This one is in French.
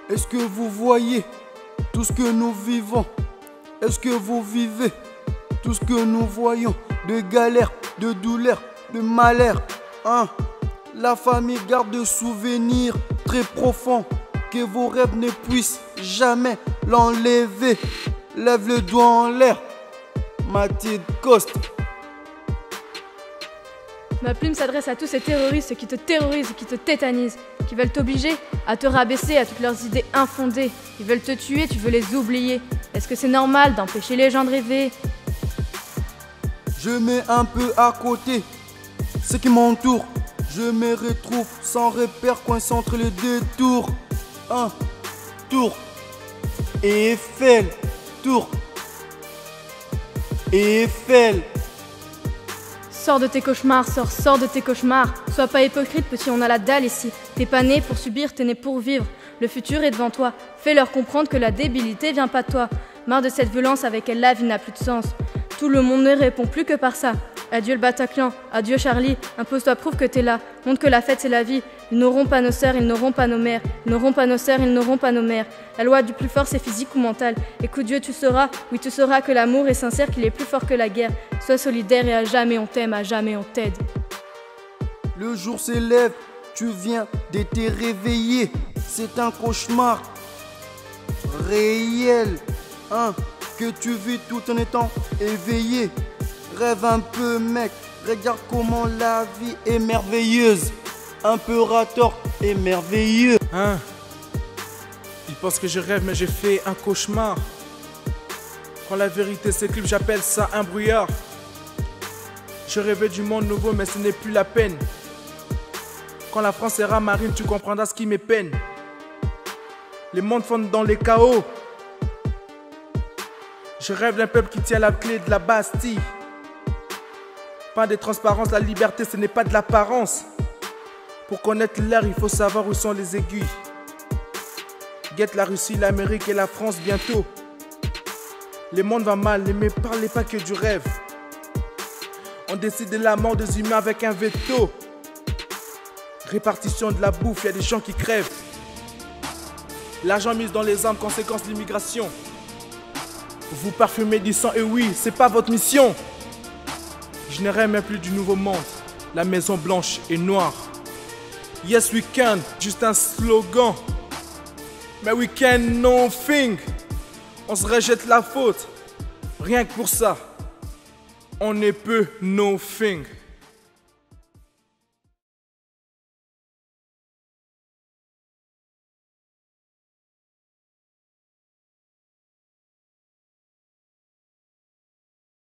Est-ce que vous voyez tout ce que nous vivons? Est-ce que vous vivez tout ce que nous voyons? De galère, de douleur, de malheur, hein? La famille garde des souvenirs très profonds que vos rêves ne puissent jamais l'enlever. Lève le doigt en l'air, Mathilde Coste. Ma plume s'adresse à tous ces terroristes qui te terrorisent, qui te tétanisent, qui veulent t'obliger à te rabaisser à toutes leurs idées infondées. Ils veulent te tuer, tu veux les oublier. Est-ce que c'est normal d'empêcher les gens de rêver? Je mets un peu à côté ce qui m'entoure. Je me retrouve sans repère, coincé entre les deux tours. Un tour, Eiffel, tour, Eiffel. Sors de tes cauchemars, sors de tes cauchemars. Sois pas hypocrite, petit, on a la dalle ici. T'es pas né pour subir, t'es né pour vivre. Le futur est devant toi. Fais-leur comprendre que la débilité vient pas de toi. Marre de cette violence avec elle, la vie n'a plus de sens. Tout le monde ne répond plus que par ça. Adieu le Bataclan, adieu Charlie. Impose-toi, prouve que t'es là. Montre que la fête c'est la vie. Ils n'auront pas nos sœurs, ils n'auront pas nos mères. Ils n'auront pas nos sœurs, ils n'auront pas nos mères. La loi du plus fort c'est physique ou mental. Écoute Dieu, tu sauras, oui tu sauras que l'amour est sincère, qu'il est plus fort que la guerre. Sois solidaire et à jamais on t'aime, à jamais on t'aide. Le jour s'élève, tu viens de te réveiller. C'est un cauchemar réel, hein, que tu vis tout en étant éveillé. Rêve un peu mec, regarde comment la vie est merveilleuse. Impérator est merveilleux. Hein? Il pense que je rêve mais j'ai fait un cauchemar. Quand la vérité s'éclipse, j'appelle ça un brouillard. Je rêvais du monde nouveau mais ce n'est plus la peine. Quand la France sera marine, tu comprendras ce qui me peine. Les mondes fondent dans les chaos. Je rêve d'un peuple qui tient la clé de la Bastille. Pas de transparence, la liberté ce n'est pas de l'apparence. Pour connaître l'air, il faut savoir où sont les aiguilles. Guette la Russie, l'Amérique et la France bientôt. Le monde va mal, ne me parlez pas que du rêve. On décide de la mort des humains avec un veto. Répartition de la bouffe, il y a des gens qui crèvent. L'argent mis dans les armes, conséquence de l'immigration. Vous parfumez du sang, et oui, c'est pas votre mission. Je ne rêve même plus du nouveau monde. La maison blanche et noire. Yes we can, juste un slogan. Mais we can nothing. On se rejette la faute. Rien que pour ça, on ne peut nothing.